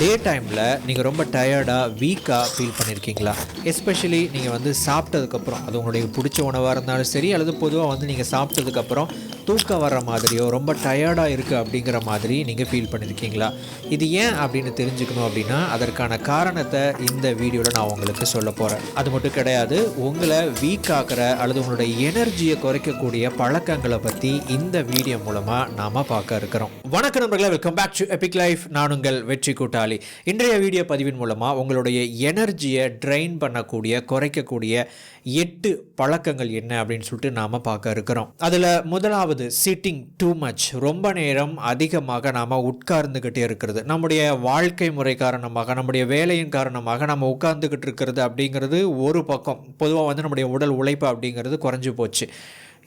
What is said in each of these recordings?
டே டைமில் நீங்கள் ரொம்ப டயர்டாக வீக்காக ஃபீல் பண்ணியிருக்கீங்களா? எஸ்பெஷலி நீங்கள் வந்து சாப்பிட்டதுக்கப்புறம், அது உங்களுடைய பிடிச்ச உணவாக இருந்தாலும் சரி, அல்லது பொதுவாக வந்து நீங்கள் சாப்பிட்டதுக்கப்புறம் தூக்கம் வர்ற மாதிரியோ, ரொம்ப டயர்டாக இருக்குது அப்படிங்கிற மாதிரி நீங்கள் ஃபீல் பண்ணியிருக்கீங்களா? இது ஏன் அப்படின்னு தெரிஞ்சுக்கணும் அப்படின்னா, அதற்கான காரணத்தை இந்த வீடியோவில் நான் உங்களுக்கு சொல்ல போகிறேன். அது மட்டும் கிடையாது, உங்களை வீக் ஆக்கிற அல்லது உங்களுடைய எனர்ஜியை குறைக்கக்கூடிய பழக்கங்களை பற்றி இந்த வீடியோ மூலமாக நாம் பார்க்க இருக்கிறோம். வணக்கம் நண்பர்களே, welcome back to Epic Life. நான் உங்கள் வெற்றி கூட்டாளி. இன்றைய வீடியோ பதிவின் மூலமாக உங்களுடைய எனர்ஜியை ட்ரெயின் பண்ணக்கூடிய, குறைக்கக்கூடிய 8 பழக்கங்கள் என்ன அப்படின்னு சொல்லிட்டு நாம் பார்க்க இருக்கிறோம். அதில் முதலாவது சிட்டிங் டூ மச். ரொம்ப நேரம் அதிகமாக நாம் உட்கார்ந்துக்கிட்டே இருக்கிறது. நம்முடைய வாழ்க்கை முறை காரணமாக, நம்முடைய வேலையின் காரணமாக நம்ம உட்கார்ந்துக்கிட்டு இருக்கிறது அப்படிங்கிறது ஒரு பக்கம். பொதுவாக வந்து நம்முடைய உடல் உழைப்பு அப்படிங்கிறது குறைஞ்சி போச்சு.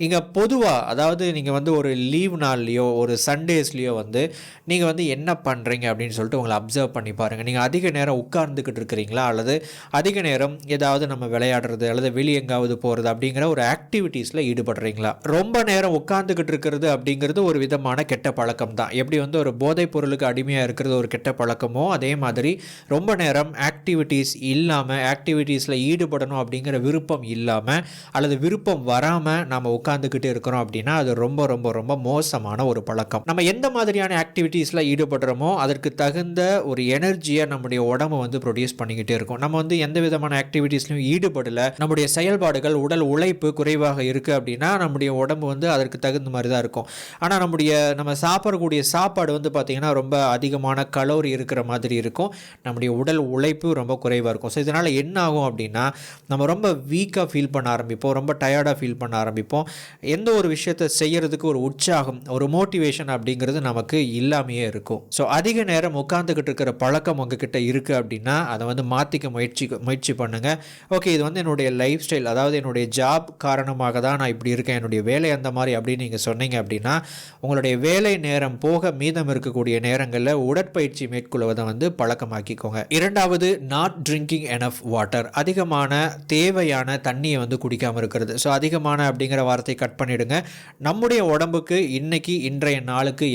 இங்கே பொதுவாக, அதாவது நீங்கள் வந்து ஒரு லீவ் நாள்லையோ ஒரு சண்டேஸ்லேயோ வந்து நீங்கள் வந்து என்ன பண்ணுறீங்க அப்படின்னு சொல்லிட்டு உங்களை அப்சர்வ் பண்ணி பாருங்கள். நீங்கள் அதிக நேரம் உட்கார்ந்துக்கிட்டு இருக்கிறீங்களா, அல்லது அதிக நேரம் ஏதாவது நம்ம விளையாடுறது அல்லது வெளியே எங்காவது போகிறது அப்படிங்கிற ஒரு ஆக்டிவிட்டீஸில் ஈடுபடுறீங்களா? ரொம்ப நேரம் உட்கார்ந்துக்கிட்டு இருக்கிறது அப்படிங்கிறது ஒரு விதமான கெட்ட பழக்கம் தான். எப்படி வந்து ஒரு போதைப் பொருளுக்கு அடிமையாக இருக்கிறது ஒரு கெட்ட பழக்கமோ, அதே மாதிரி ரொம்ப நேரம் ஆக்டிவிட்டீஸ் இல்லாமல், ஆக்டிவிட்டீஸில் ஈடுபடணும் அப்படிங்கிற விருப்பம் இல்லாமல் அல்லது விருப்பம் வராமல் நாம் உட்கார்ந்துக்கிட்டே இருக்கிறோம் அப்படின்னா அது ரொம்ப ரொம்ப ரொம்ப மோசமான ஒரு பழக்கம். நம்ம எந்த மாதிரியான ஆக்டிவிட்டீஸில் ஈடுபடுறோமோ அதற்கு தகுந்த ஒரு எனர்ஜியை நம்முடைய உடம்பு வந்து ப்ரொடியூஸ் பண்ணிக்கிட்டே இருக்கும். நம்ம வந்து எந்த விதமான ஆக்டிவிட்டீஸ்லையும் ஈடுபடலை, நம்முடைய செயல்பாடுகள் உடல் உழைப்பு குறைவாக இருக்குது அப்படின்னா நம்முடைய உடம்பு வந்து அதற்கு தகுந்த மாதிரி தான் இருக்கும். ஆனால் நம்ம சாப்பிடக்கூடிய சாப்பாடு வந்து பார்த்திங்கன்னா ரொம்ப அதிகமான கலோரி இருக்கிற மாதிரி இருக்கும். நம்முடைய உடல் உழைப்பு ரொம்ப குறைவாக இருக்கும். ஸோ இதனால் என்ன ஆகும் அப்படின்னா, நம்ம ரொம்ப வீக்காக ஃபீல் பண்ண ஆரம்பிப்போம், ரொம்ப டயர்டாக ஃபீல் பண்ண ஆரம்பிப்போம். எந்த ஒரு விஷயத்தை செய்யறதுக்கு ஒரு உற்சாகம், ஒரு மோட்டிவேஷன் அப்படிங்கிறது நமக்கு இல்லாமையே இருக்கும். ஸோ அதிக நேரம் உட்காந்துக்கிட்டு இருக்கிற பழக்கம் உங்ககிட்ட இருக்குது அப்படின்னா அதை வந்து மாற்றிக்க முயற்சி பண்ணுங்க. ஓகே, இது வந்து என்னுடைய லைஃப் ஸ்டைல், அதாவது என்னுடைய ஜாப் காரணமாக தான் நான் இப்படி இருக்கேன், என்னுடைய வேலை அந்த மாதிரி அப்படின்னு நீங்கள் சொன்னீங்க அப்படின்னா, உங்களுடைய வேலை நேரம் போக மீதம் இருக்கக்கூடிய நேரங்களில் உடற்பயிற்சி மேற்கொள்வதை வந்து பழக்கமாக்கிக்கோங்க. இரண்டாவது, நாட் ட்ரிங்கிங் எனஃப் வாட்டர். அதிகமான தேவையான தண்ணியை வந்து குடிக்காமல் இருக்கிறது. ஸோ அதிகமான அப்படிங்கிற வார்த்தை கட் பண்ணிடுங்க. நம்முடைய உடம்புக்கு இன்றைய நாளுக்கு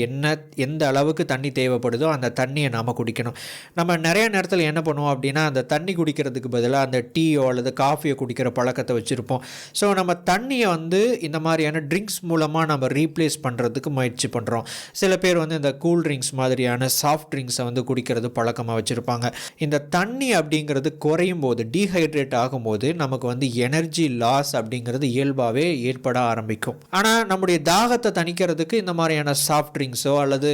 எந்த அளவுக்கு தண்ணி தேவைப்படுதோ அந்த தண்ணியை நாம் குடிக்கணும். நம்ம நிறைய நேரத்தில் என்ன பண்ணுவோம் அப்படின்னா, அந்த தண்ணி குடிக்கிறதுக்கு பதிலாக அந்த டீயோ அல்லது காஃபியோ குடிக்கிற பழக்கத்தை வச்சுருப்போம். ஸோ நம்ம தண்ணியை வந்து இந்த மாதிரியான ட்ரிங்க்ஸ் மூலமாக நம்ம ரீப்ளேஸ் பண்ணுறதுக்கு முயற்சி பண்ணுறோம். சில பேர் வந்து இந்த கூல் ட்ரிங்க்ஸ் மாதிரியான சாஃப்ட் ட்ரிங்க்ஸை வந்து குடிக்கிறது பழக்கமாக வச்சுருப்பாங்க. இந்த தண்ணி அப்படிங்கிறது குறையும் போது, டீஹைட்ரேட் ஆகும்போது நமக்கு வந்து எனர்ஜி லாஸ் அப்படிங்கிறது இயல்பாகவே ஏற்பட ஆரம்பிக்கும். ஆனால் நம்முடைய தாகத்தை தணிக்கிறதுக்கு இந்த மாதிரியான சாஃப்ட் ட்ரிங்க்ஸோ அல்லது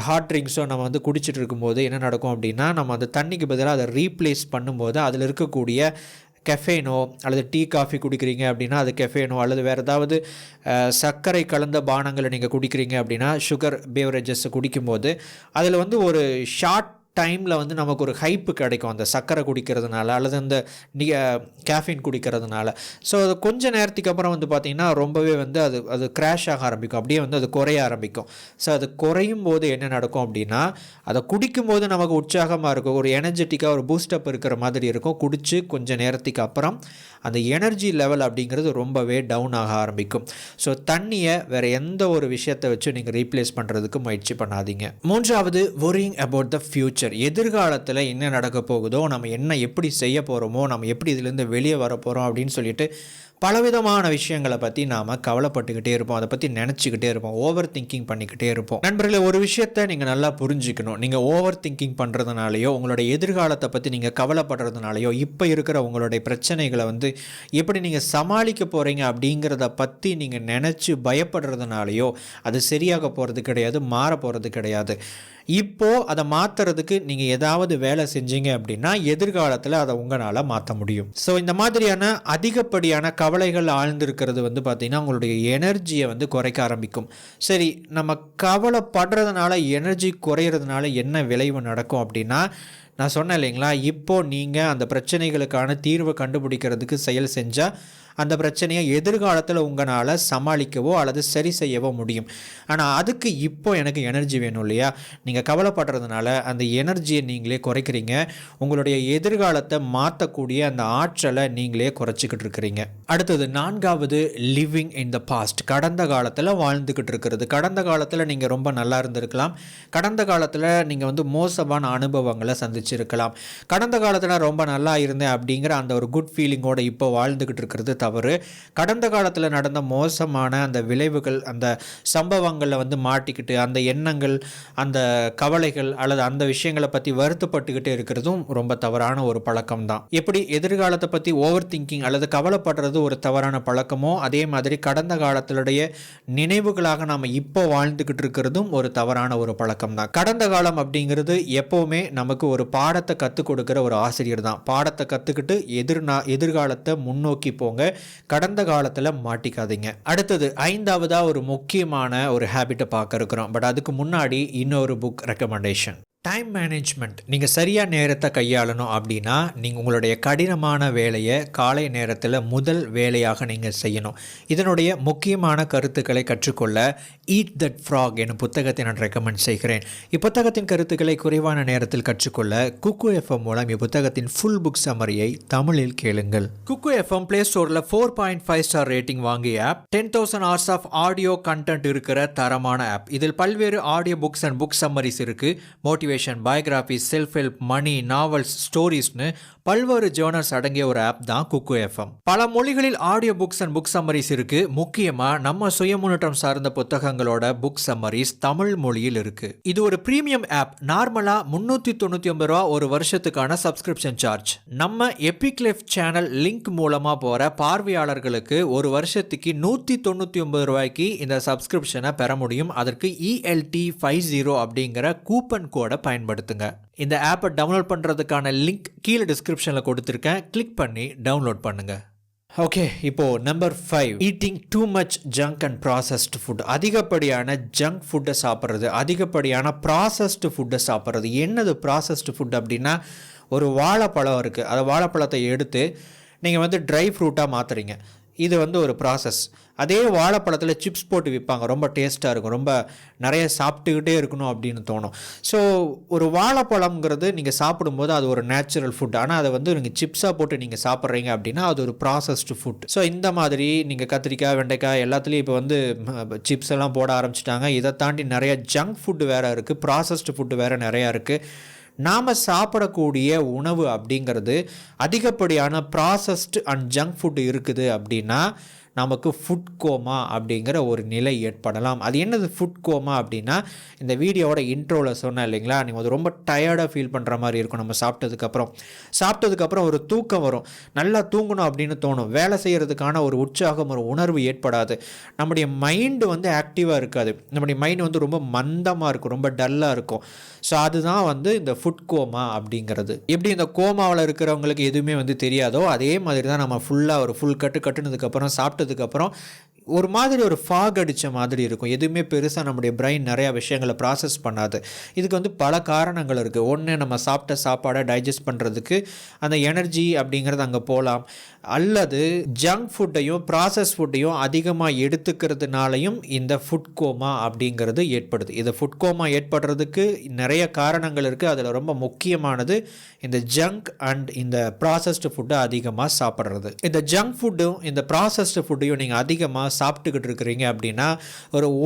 ஹாட் ட்ரிங்க்ஸோ நம்ம வந்து குடிச்சிட்டு இருக்கும்போது என்ன நடக்கும் அப்படின்னா, நம்ம அந்த தண்ணிக்கு பதிலாக அதை ரீப்ளேஸ் பண்ணும்போது அதில் இருக்கக்கூடிய கெஃபேனோ அல்லது டீ காஃபி குடிக்கிறீங்க அப்படின்னா அது கெஃபேனோ, அல்லது வேறு ஏதாவது சர்க்கரை கலந்த பானங்களை நீங்கள் குடிக்கிறீங்க அப்படின்னா, சுகர் பேவரேஜஸ் குடிக்கும்போது அதில் வந்து ஒரு ஷார்ட் டைமில் வந்து நமக்கு ஒரு ஹைப்பு கிடைக்கும் அந்த சர்க்கரை குடிக்கிறதுனால அல்லது அந்த கேஃபீன் குடிக்கிறதுனால. ஸோ அது கொஞ்சம் நேரத்துக்கு அப்புறம் வந்து பார்த்திங்கன்னா ரொம்பவே வந்து அது கிராஷ் ஆக ஆரம்பிக்கும், அப்படியே வந்து அது குறைய ஆரம்பிக்கும். ஸோ அது குறையும் போது என்ன நடக்கும் அப்படின்னா, அதை குடிக்கும்போது நமக்கு உற்சாகமாக இருக்கும், ஒரு எனர்ஜெட்டிக்காக ஒரு பூஸ்டப் இருக்கிற மாதிரி இருக்கும். குடித்து கொஞ்சம் நேரத்துக்கு அப்புறம் அந்த எனர்ஜி லெவல் அப்படிங்கிறது ரொம்பவே டவுன் ஆக ஆரம்பிக்கும். ஸோ தண்ணியை வேறு எந்த ஒரு விஷயத்தை வச்சு நீங்கள் ரீப்ளேஸ் பண்ணுறதுக்கு முயற்சி பண்ணாதீங்க. மூன்றாவது, worrying about the future. எதிர்காலத்தில் என்ன நடக்க போகுதோ, நம்ம என்ன எப்படி செய்ய போகிறோமோ, நம்ம எப்படி இதிலேருந்து வெளியே வர போகிறோம் அப்படின்னு சொல்லிட்டு பலவிதமான விஷயங்களை பற்றி நாம் கவலைப்பட்டுக்கிட்டே இருப்போம், அதை பற்றி நினச்சிக்கிட்டே இருப்போம், ஓவர் திங்கிங் பண்ணிக்கிட்டே இருப்போம். நண்பர்களே, ஒரு விஷயத்தை நீங்கள் நல்லா புரிஞ்சுக்கணும். நீங்கள் ஓவர் திங்கிங் பண்ணுறதுனாலையோ, உங்களுடைய எதிர்காலத்தை பற்றி நீங்கள் கவலைப்படுறதுனாலையோ, இப்போ இருக்கிற உங்களுடைய பிரச்சனைகளை வந்து எப்படி நீங்கள் சமாளிக்க போகிறீங்க அப்படிங்கிறத பற்றி நீங்கள் நினச்சி பயப்படுறதுனாலையோ அது சரியாக போகிறது கிடையாது, மாற போகிறது கிடையாது. இப்போது அதை மாற்றுறதுக்கு நீங்கள் ஏதாவது வேலை செஞ்சீங்க அப்படின்னா எதிர்காலத்தில் அதை உங்களால் மாற்ற முடியும். ஸோ இந்த மாதிரியான அதிகப்படியான கவலைகள் ஆழ்ந்திருக்கிறது வந்து பார்த்திங்கன்னா உங்களுடைய எனர்ஜியை வந்து குறைக்க ஆரம்பிக்கும். சரி, நம்ம கவலைப்படுறதுனால எனர்ஜி குறையிறதுனால என்ன விளைவு நடக்கும் அப்படின்னா, நான் சொன்னேன் இல்லைங்களா, இப்போது நீங்கள் அந்த பிரச்சனைகளுக்கான தீர்வை கண்டுபிடிக்கிறதுக்கு செயல் செஞ்சால் அந்த பிரச்சனையை எதிர்காலத்தில் உங்களால் சமாளிக்கவோ அல்லது சரி செய்யவோ முடியும். ஆனால் அதுக்கு இப்போ எனக்கு எனர்ஜி வேணும் இல்லையா? நீங்கள் கவலைப்படுறதுனால அந்த எனர்ஜியை நீங்களே குறைக்கிறீங்க. உங்களுடைய எதிர்காலத்தை மாற்றக்கூடிய அந்த ஆற்றலை நீங்களே குறைச்சிக்கிட்டு இருக்கிறீங்க. அடுத்தது 4வது லிவிங் இன் த பாஸ்ட். கடந்த காலத்தில் வாழ்ந்துக்கிட்டு இருக்கிறது. கடந்த காலத்தில் நீங்கள் ரொம்ப நல்லா இருந்திருக்கலாம். கடந்த காலத்தில் நீங்கள் மோசமான அனுபவங்களை சந்திச்சிருக்கலாம். கடந்த காலத்தில் ரொம்ப நல்லா இருந்தேன் அப்படிங்கிற அந்த ஒரு குட் ஃபீலிங்கோடு இப்போ வாழ்ந்துக்கிட்டு இருக்கிறது தவறு. கடந்த காலத்தில் நடந்த மோசமான அந்த விளைவுகள், அந்த சம்பவங்களில் மாட்டிக்கிட்டு அந்த எண்ணங்கள், அந்த கவலைகள் அல்லது அந்த விஷயங்களை பற்றி வருத்தப்பட்டுக்கிட்டே இருக்கிறதும் ரொம்ப தவறான ஒரு பழக்கம் தான். எப்படி எதிர்காலத்தை பற்றி ஓவர் திங்கிங் அல்லது கவலைப்படுறது ஒரு தவறான பழக்கமோ, அதே மாதிரி கடந்த காலத்தினுடைய நினைவுகளாக நாம் இப்போ வாழ்ந்துக்கிட்டு இருக்கிறதும் ஒரு தவறான ஒரு பழக்கம் தான். கடந்த காலம் அப்படிங்கிறது எப்போவுமே நமக்கு ஒரு பாடத்தை கற்றுக் கொடுக்குற ஒரு ஆசிரியர் தான். பாடத்தை கற்றுக்கிட்டு எதிர்காலத்தை முன்னோக்கி போங்க. கடந்த காலத்தில் மாட்டிக்காதீங்க. அடுத்தது 5வதா ஒரு முக்கியமான ஒரு ஹேபிட்டை பார்க்க இருக்கிறோம். பட் அதுக்கு முன்னாடி இன்னொரு புக் ரெக்கமெண்டேஷன். Time management. நீங்கள் சரியாக நேரத்தை கையாளணும் அப்படின்னா நீங்கள் உங்களுடைய கடினமான வேலையை காலை நேரத்தில் முதல் வேலையாக நீங்கள் செய்யணும். இதனுடைய முக்கியமான கருத்துக்களை கற்றுக்கொள்ள ஈட் தட் ஃப்ராக் எனும் புத்தகத்தை நான் ரெக்கமெண்ட் செய்கிறேன். இப்புத்தகத்தின் கருத்துக்களை குறைவான நேரத்தில் கற்றுக்கொள்ள குக்கு எஃப்எம் மூலம் இப்புத்தகத்தின் ஃபுல் புக் சம்மரியை தமிழில் கேளுங்கள். குக்கு எஃப்எம் பிளே ஸ்டோரில் 4.5 ஸ்டார் ரேட்டிங் வாங்கிய app. 10,000 hours of audio content இருக்கிற தரமான ஆப். இதில் பல்வேறு audio books and book summaries இருக்குது. Motivation, biography, self help, money, novels, ஸ்டோரிஸ்னு பல்வேறு ஜேர்னல்ஸ் அடங்கிய ஒரு ஆப் தான் குக்கு எஃப்எம். பல மொழிகளில் audio books and book summaries இருக்கு. முக்கியமா நம்ம சுய முன்னேற்றம் சார்ந்த புத்தகங்களோட புக் சம்மரிஸ் தமிழ் மொழியில் இருக்கு. இது ஒரு பிரீமியம் ஆப். நார்மலா 399 ரூபா ஒரு வருஷத்துக்கான சப்ஸ்கிரிப்ஷன் சார்ஜ். நம்ம எபிக் லைஃப் சேனல் லிங்க் மூலமா போற பார்வையாளர்களுக்கு ஒரு வருஷத்துக்கு 199 ரூபாய்க்கு இந்த சப்ஸ்கிரிப்ஷனை பெற முடியும். அதற்கு ELT50 அப்படிங்கிற கூப்பன் கோடை பயன்படுத்துங்க. இந்த ஆப்பை டவுன்லோட் பண்ணுறதுக்கான லிங்க் கீழே டிஸ்கிரிப்ஷனில் கொடுத்துருக்கேன். கிளிக் பண்ணி டவுன்லோட் பண்ணுங்கள். ஓகே, இப்போது number 5, eating too much junk and processed food. அதிகப்படியான ஜங்க் ஃபுட்டை சாப்பிட்றது, அதிகப்படியான ப்ராசஸ்டு ஃபுட்டை சாப்பிட்றது. என்னது ப்ராசஸ்டு ஃபுட் அப்படின்னா, ஒரு வாழைப்பழம் இருக்குது. அந்த வாழைப்பழத்தை எடுத்து நீங்கள் ட்ரை ஃப்ரூட்டாக மாற்றுறீங்க. இது ஒரு ப்ராசஸ். அதே வாழைப்பழத்தில் சிப்ஸ் போட்டு விற்பாங்க. ரொம்ப டேஸ்ட்டாக இருக்கும். ரொம்ப நிறைய சாப்பிட்டுக்கிட்டே இருக்கணும் அப்படின்னு தோணும். ஸோ ஒரு வாழைப்பழம்ங்கிறது நீங்கள் சாப்பிடும்போது அது ஒரு நேச்சுரல் ஃபுட். ஆனால் அதை நீங்கள் சிப்ஸாக போட்டு நீங்கள் சாப்பிட்றீங்க அப்படின்னா அது ஒரு ப்ராசஸ்டு ஃபுட். ஸோ இந்த மாதிரி நீங்கள் கத்திரிக்காய், வெண்டைக்காய் எல்லாத்துலேயும் இப்போ சிப்ஸ் எல்லாம் போட ஆரம்பிச்சிட்டாங்க. இதை தாண்டி நிறைய ஜங்க் ஃபுட்டு வேறு இருக்குது, ப்ராசஸ்டு ஃபுட்டு வேறு நிறையா இருக்குது. நாம் சாப்பிடக்கூடிய உணவு அப்படிங்கிறது அதிகப்படியான ப்ராசஸ்டு அண்ட் ஜங்க் ஃபுட்டு இருக்குது அப்படின்னா நமக்கு ஃபுட் கோமா அப்படிங்கிற ஒரு நிலை ஏற்படலாம். அது என்னது ஃபுட் கோமா அப்படின்னா, இந்த வீடியோவோட இன்ட்ரோவில் சொன்னேன் இல்லைங்களா, நீங்கள் ரொம்ப டயர்டாக ஃபீல் பண்ணுற மாதிரி இருக்கும். நம்ம சாப்பிட்டதுக்கப்புறம் ஒரு தூக்கம் வரும். நல்லா தூங்கணும் அப்படின்னு தோணும். வேலை செய்கிறதுக்கான ஒரு உற்சாகம், ஒரு உணர்வு ஏற்படாது. நம்முடைய மைண்டு ஆக்டிவாக இருக்காது. நம்முடைய மைண்டு ரொம்ப மந்தமாக இருக்கும், ரொம்ப டல்லாக இருக்கும். ஸோ அதுதான் இந்த ஃபுட் கோமா அப்படிங்கிறது. எப்படி இந்த கோமாவில் இருக்கிறவங்களுக்கு எதுவுமே தெரியாதோ அதே மாதிரி தான் நம்ம ஃபுல்லாக ஒரு ஃபுல் கட்டுனதுக்கப்புறம் சாப்பிட்டதுக்கப்புறம் ஒரு மாதிரி ஒரு ஃபாக் அடித்த மாதிரி இருக்கும். எதுவுமே பெருசாக நம்முடைய பிரெயின் நிறையா விஷயங்களை ப்ராசஸ் பண்ணாது. இதுக்கு பல காரணங்கள் இருக்குது. ஒன்று, நம்ம சாப்பிட்ட சாப்பாடை டைஜஸ்ட் பண்ணுறதுக்கு அந்த எனர்ஜி அப்படிங்கிறது அங்கே போகலாம். அல்லது ஜங்க் ஃபுட்டையும் ப்ராசஸ் ஃபுட்டையும் அதிகமாக எடுத்துக்கிறதுனாலையும் இந்த ஃபுட் கோமா அப்படிங்கிறது ஏற்படுது. இந்த ஃபுட் கோமா ஏற்படுறதுக்கு நிறைய காரணங்கள் இருக்குது. அதில் ரொம்ப முக்கியமானது இந்த ஜங்க் அண்ட் இந்த ப்ராசஸ்டு ஃபுட்டை அதிகமாக சாப்பிட்றது. இந்த ஜங்க் ஃபுட்டும் இந்த ப்ராசஸ்டு ஃபுட்டையும் நீங்கள் அதிகமாக சாப்பிட்டுக்கிட்டு இருக்கிறீங்க அப்படின்னா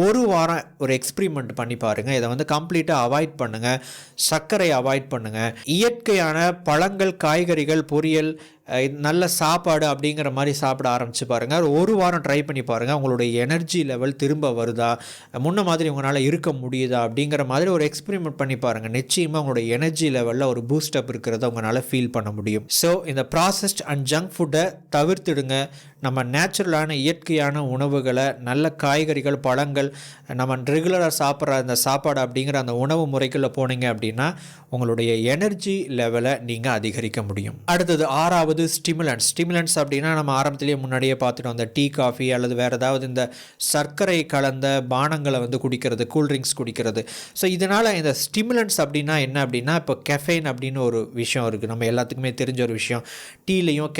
ஒரு வாரம் ஒரு எக்ஸ்பிரிமெண்ட் பண்ணி பாருங்கள். இதை கம்ப்ளீட்டாக அவாய்ட் பண்ணுங்கள். சர்க்கரை அவாய்ட் பண்ணுங்கள். இயற்கையான பழங்கள், காய்கறிகள், பொரியல், நல்ல சாப்பாடு அப்படிங்கிற மாதிரி சாப்பிட ஆரம்பித்து பாருங்கள். ஒரு வாரம் ட்ரை பண்ணி பாருங்கள். உங்களுடைய எனர்ஜி லெவல் திரும்ப வருதா, முன்ன மாதிரி உங்களால் இருக்க முடியுதா அப்படிங்கிற மாதிரி ஒரு எக்ஸ்பெரிமெண்ட் பண்ணி பாருங்கள். நிச்சயமாக உங்களுடைய எனர்ஜி லெவலில் ஒரு பூஸ்டப் இருக்கிறத உங்களால் ஃபீல் பண்ண முடியும். ஸோ இந்த ப்ராசஸ்ட் அண்ட் ஜங்க் ஃபுட்டை தவிர்த்துடுங்க. நம்ம நேச்சுரலான இயற்கையான உணவுகளை, நல்ல காய்கறிகள், பழங்கள், நம்ம ரெகுலராக சாப்பிட்ற அந்த சாப்பாடு அப்படிங்கிற அந்த உணவு முறைகளில் போனீங்க அப்படின்னா உங்களுடைய எனர்ஜி லெவலை நீங்கள் அதிகரிக்க முடியும். அடுத்தது 6வது 7வது ஸ்டிமுலன்ட்ஸ் அப்படின்னா நம்ம ஆரம்பத்திலேயே முன்னாடியே பார்த்துட்டோம். அந்த டீ, காஃபி அல்லது வேறு ஏதாவது இந்த சர்க்கரை கலந்த பானங்களை வந்து குடிக்கிறது, கூல்ட்ரிங்க்ஸ் குடிக்கிறது. ஸோ இதனால் இந்த ஸ்டிமுலன்ட்ஸ் அப்படின்னா என்ன அப்படின்னா, இப்போ கெஃபைன் அப்படின்னு ஒரு விஷயம் இருக்குது. நம்ம எல்லாத்துக்குமே தெரிஞ்ச ஒரு விஷயம். டீலையும்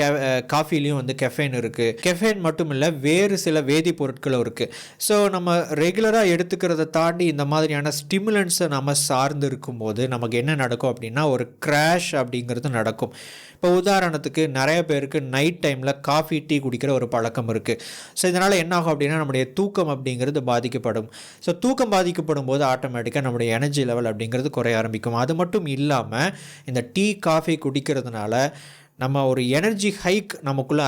காஃபிலையும் வந்து கெஃபைன் இருக்குது. கெஃபைன் மட்டும் இல்லை, வேறு சில வேதிப்பொருட்களும் இருக்குது. ஸோ நம்ம ரெகுலராக எடுத்துக்கிறத தாண்டி இந்த மாதிரியான ஸ்டிமுலன்ட்ஸை நம்ம சார்ந்து இருக்கும்போது நமக்கு என்ன நடக்கும் அப்படின்னா, ஒரு கிராஷ் அப்படிங்கிறது நடக்கும். இப்போ உதாரணத்துக்கு நிறைய பேருக்கு நைட் டைமில் காஃபி, டீ குடிக்கிற ஒரு பழக்கம் இருக்குது. ஸோ இதனால் என்ன ஆகும் அப்படின்னா, நம்முடைய தூக்கம் அப்படிங்கிறது பாதிக்கப்படும். ஸோ தூக்கம் பாதிக்கப்படும் போது ஆட்டோமேட்டிக்காக நம்முடைய எனர்ஜி லெவல் அப்படிங்கிறது குறைய ஆரம்பிக்கும். அது மட்டும் இல்லாமல் இந்த டீ, காஃபி குடிக்கிறதுனால நம்ம ஒரு எனர்ஜி ஹைக் நமக்குள்ளே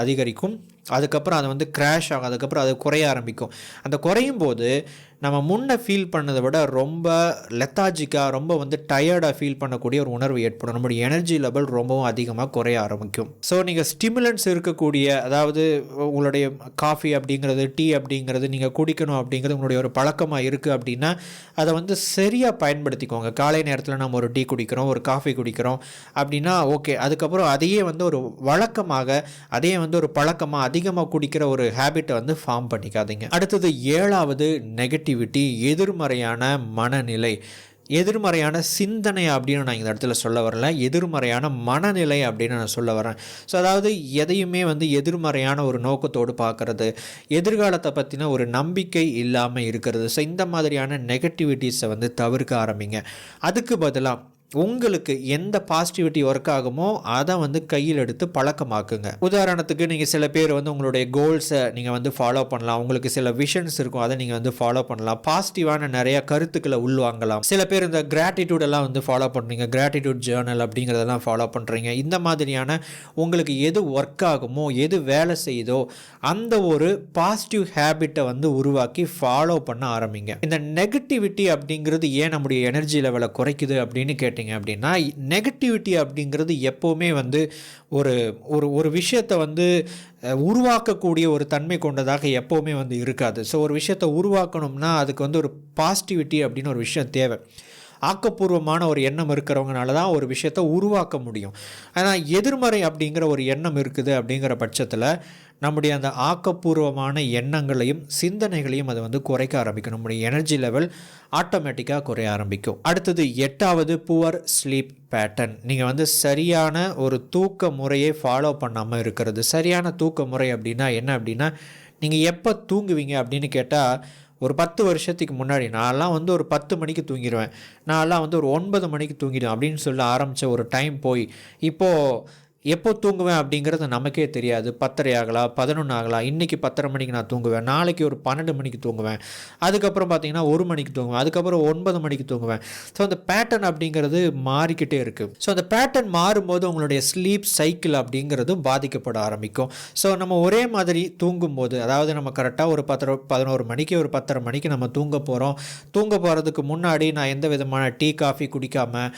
அதிகரிக்கும். அதுக்கப்புறம் அது வந்து கிராஷ் ஆகும். அதுக்கப்புறம் அது குறைய ஆரம்பிக்கும். அந்த குறையும் போது நம்ம முன்ன ஃபீல் பண்ணதை விட ரொம்ப லெத்தாஜிக்காக, ரொம்ப வந்து டயர்டாக ஃபீல் பண்ணக்கூடிய ஒரு உணர்வு ஏற்படும். நம்முடைய எனர்ஜி லெவல் ரொம்பவும் அதிகமாக குறைய ஆரம்பிக்கும். ஸோ நீங்கள் ஸ்டிமுலன்ட்ஸ் இருக்கக்கூடிய, அதாவது உங்களுடைய காஃபி அப்படிங்கிறது, டீ அப்படிங்கிறது நீங்கள் குடிக்கணும் அப்படிங்கிறது உங்களுடைய ஒரு பழக்கமாக இருக்குது அப்படின்னா அதை வந்து சரியாக பயன்படுத்திக்கோங்க. காலை நேரத்தில் நம்ம ஒரு டீ குடிக்கிறோம், ஒரு காஃபி குடிக்கிறோம் அப்படின்னா ஓகே. அதுக்கப்புறம் அதையே வந்து ஒரு வழக்கமாக, அதையே வந்து ஒரு பழக்கமாக அதிகமாக குடிக்கிற ஒரு ஹேபிட்டை வந்து ஃபார்ம் பண்ணிக்காதீங்க. அடுத்தது 7வது நெகட்டிவிட்டி, எதிர்மறையான மனநிலை. எதிர்மறையான சிந்தனை அப்படின்னு நான் இந்த இடத்துல சொல்ல வரல, எதிர்மறையான மனநிலை அப்படின்னு நான் சொல்ல வரேன். ஸோ அதாவது எதையுமே வந்து எதிர்மறையான ஒரு நோக்கத்தோடு பார்க்குறது, எதிர்காலத்தை பற்றின ஒரு நம்பிக்கை இல்லாமல் இருக்கிறது. ஸோ இந்த மாதிரியான நெகட்டிவிட்டிஸை வந்து தவிர்க்க ஆரம்பிங்க. அதுக்கு பதிலாக உங்களுக்கு எந்த பாசிட்டிவிட்டி ஒர்க் ஆகுமோ அதை வந்து கையில் எடுத்து பழக்கமாக்குங்க. உதாரணத்துக்கு நீங்கள் சில பேர் வந்து உங்களுடைய கோல்ஸை நீங்கள் வந்து ஃபாலோ பண்ணலாம். உங்களுக்கு சில விஷன்ஸ் இருக்கும், அதை நீங்கள் வந்து ஃபாலோ பண்ணலாம். பாசிட்டிவான நிறைய கருத்துக்களை உள்வாங்கலாம். சில பேர் இந்த கிராட்டிடியூடெல்லாம் வந்து ஃபாலோ பண்ணுறீங்க, கிராட்டிடியூட் ஜேர்னல் அப்படிங்கிறதெல்லாம் ஃபாலோ பண்ணுறீங்க. இந்த மாதிரியான உங்களுக்கு எது ஒர்க் ஆகுமோ, எது வேலை செய்யுதோ அந்த ஒரு பாசிட்டிவ் ஹேபிட்டை வந்து உருவாக்கி ஃபாலோ பண்ண ஆரம்பிங்க. இந்த நெகட்டிவிட்டி அப்படிங்கிறது ஏன் நம்முடைய எனர்ஜி லெவலை குறைக்குது அப்படின்னு கேட்டீங்க அப்படின்னா, நெகட்டிவிட்டி அப்படிங்கிறது எப்போவுமே வந்து ஒரு விஷயத்தை வந்து உருவாக்கக்கூடிய ஒரு தன்மை கொண்டதாக எப்போவுமே வந்து இருக்காது. ஸோ ஒரு விஷயத்தை உருவாக்கணும்னா அதுக்கு வந்து ஒரு பாசிட்டிவிட்டி அப்படின்னு ஒரு விஷயம் தேவை. ஆக்கப்பூர்வமான ஒரு எண்ணம் இருக்கிறவங்கனால தான் ஒரு விஷயத்தை உருவாக்க முடியும். ஆனால் எதிர்மறை அப்படிங்கிற ஒரு எண்ணம் இருக்குது அப்படிங்கிற பட்சத்தில் நம்முடைய அந்த ஆக்கப்பூர்வமான எண்ணங்களையும் சிந்தனைகளையும் அதை வந்து குறைக்க ஆரம்பிக்கும். நம்முடைய எனர்ஜி லெவல் ஆட்டோமேட்டிக்காக குறைய ஆரம்பிக்கும். அடுத்தது 8வது புவர் ஸ்லீப் பேட்டர்ன். நீங்கள் வந்து சரியான ஒரு தூக்க முறையை ஃபாலோ பண்ணாமல் இருக்கிறது. சரியான தூக்க முறை அப்படின்னா என்ன அப்படின்னா, நீங்கள் எப்போ தூங்குவீங்க அப்படின்னு கேட்டால், ஒரு 10 வருஷத்துக்கு முன்னாடி நான்லாம் வந்து ஒரு 10 மணிக்கு தூங்கிடுவேன், நான்லாம் வந்து ஒரு 9 மணிக்கு தூங்கிடுவேன் அப்படின்னு சொல்ல ஆரம்பித்த ஒரு டைம் போய் இப்போது எப்போ தூங்குவேன் அப்படிங்கிறது நமக்கே தெரியாது. 10:30 ஆகலாம், 11 ஆகலாம். இன்றைக்கி 10:30 மணிக்கு நான் தூங்குவேன், நாளைக்கு ஒரு 12 மணிக்கு தூங்குவேன், அதுக்கப்புறம் பார்த்திங்கன்னா 1 மணிக்கு தூங்குவேன், அதுக்கப்புறம் 9 மணிக்கு தூங்குவேன். ஸோ அந்த பேட்டர்ன் அப்படிங்கிறது மாறிக்கிட்டே இருக்குது. ஸோ அந்த பேட்டர்ன் மாறும்போது உங்களுடைய ஸ்லீப் சைக்கிள் அப்படிங்கிறதும் பாதிக்கப்பட ஆரம்பிக்கும். ஸோ நம்ம ஒரே மாதிரி தூங்கும்போது, அதாவது நம்ம கரெக்டாக ஒரு 11 மணிக்கு, ஒரு 10:30 மணிக்கு நம்ம தூங்க போகிறதுக்கு முன்னாடி நான் எந்த விதமான டீ, காஃபி குடிக்காமல்,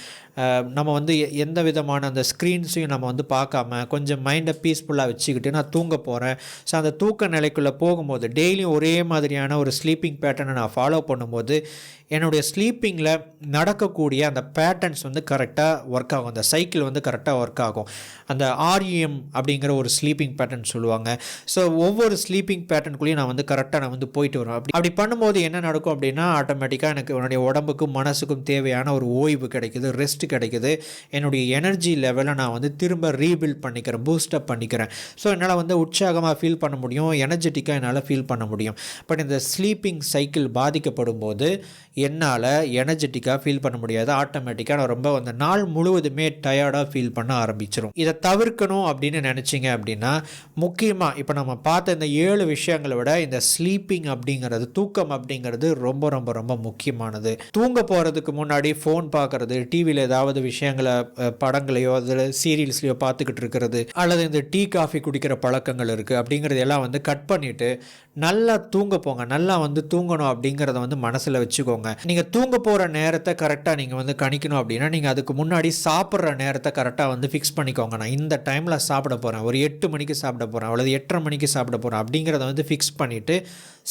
நம்ம வந்து எந்த விதமான அந்த ஸ்க்ரீன்ஸையும் நம்ம வந்து பார்க்காம கொஞ்சம் மைண்டை பீஸ்ஃபுல்லாக வச்சுக்கிட்டு நான் தூங்க போகிறேன். ஸோ அந்த தூக்க நிலைக்குள்ளே போகும்போது டெய்லியும் ஒரே மாதிரியான ஒரு ஸ்லீப்பிங் பேட்டர்னை நான் ஃபாலோ பண்ணும்போது என்னுடைய ஸ்லீப்பிங்கில் நடக்கக்கூடிய அந்த பேட்டர்ன்ஸ் வந்து கரெக்டாக ஒர்க் ஆகும். அந்த சைக்கிள் வந்து கரெக்டாக ஒர்க் ஆகும். அந்த ஆர்இஎம் அப்படிங்கிற ஒரு ஸ்லீப்பிங் பேட்டர்ன் சொல்லுவாங்க. ஸோ ஒவ்வொரு ஸ்லீப்பிங் பேட்டர்னுக்குள்ளேயும் நான் வந்து கரெக்டாக நான் வந்து போயிட்டு வருவேன். அப்படி பண்ணும்போது என்ன நடக்கும் அப்படின்னா, ஆட்டோமேட்டிக்காக எனக்கு என்னுடைய உடம்புக்கும் மனசுக்கும் தேவையான ஒரு ஓய்வு கிடைக்குது, ரெஸ்ட் கிடைக்குது. என்னுடைய எனர்ஜி லெவலை நான் வந்து திரும்ப ரீபில்ட் பண்ணிக்கிறேன், பூஸ்டப் பண்ணிக்கிறேன். ஸோ என்னால் வந்து உற்சாகமாக ஃபீல் பண்ண முடியும், எனர்ஜெட்டிக்காக என்னால் ஃபீல் பண்ண முடியும். பட் இந்த ஸ்லீப்பிங் சைக்கிள் பாதிக்கப்படும் போது என்னால் எனர்ஜெட்டிக்காக ஃபீல் பண்ண முடியாது. ஆட்டோமேட்டிக்காக நான் ரொம்ப அந்த நாள் முழுவதுமே டயர்டாக ஃபீல் பண்ண ஆரம்பிச்சிடும். இதை தவிர்க்கணும் அப்படின்னு நினச்சிங்க அப்படின்னா, முக்கியமாக இப்போ நம்ம பார்த்த இந்த 7 விஷயங்களை விட இந்த ஸ்லீப்பிங் அப்படிங்கிறது, தூக்கம் அப்படிங்கிறது ரொம்ப ரொம்ப ரொம்ப முக்கியமானது. தூங்க போகிறதுக்கு முன்னாடி ஃபோன் பார்க்குறது, டிவியில் ஏதாவது விஷயங்களை, படங்களையோ அதில் சீரியல்ஸ்லையோ பார்த்துக்கிட்டு இருக்கிறது, அல்லது இந்த டீ, காஃபி குடிக்கிற பழக்கங்கள் இருக்குது அப்படிங்கிறது எல்லாம் வந்து கட் பண்ணிவிட்டு நல்லா தூங்க போங்க. நல்லா வந்து தூங்கணும் அப்படிங்கிறத வந்து மனசில் வச்சுக்கோங்க. நீங்கள் தூங்க போகிற நேரத்தை கரெக்டாக நீங்கள் வந்து கணிக்கணும் அப்படின்னா, நீங்கள் அதுக்கு முன்னாடி சாப்பிட்ற நேரத்தை கரெக்டாக வந்து ஃபிக்ஸ் பண்ணிக்கோங்க. நான் இந்த டைமில் சாப்பிட போகிறேன், ஒரு 8 மணிக்கு சாப்பிட போகிறேன், அல்லது 8:30 மணிக்கு சாப்பிட போகிறேன் அப்படிங்கிறத வந்து ஃபிக்ஸ் பண்ணிவிட்டு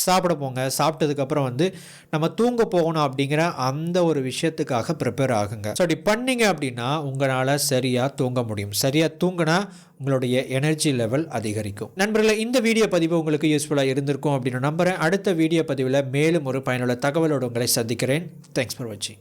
சாப்பிட போங்க. சாப்பிட்டதுக்கப்புறம் வந்து நம்ம தூங்க போகணும் அப்படிங்கிற அந்த ஒரு விஷயத்துக்காக ப்ரிப்பேர் ஆகுங்க. ஸோ அப்படி பண்ணிங்க அப்படின்னா உங்களால் சரியாக தூங்க முடியும். சரியாக தூங்கினா உங்களுடைய எனர்ஜி லெவல் அதிகரிக்கும். நண்பர்களே, இந்த வீடியோ பதிவு உங்களுக்கு யூஸ்ஃபுல்லாக இருந்திருக்கும் அப்படின்னு நம்புகிறேன். அடுத்த வீடியோ பதிவில் மேலும் ஒரு பயனுள்ள தகவலோடு உங்களை சந்திக்கிறேன். தேங்க்ஸ் ஃபார் வாட்சிங்.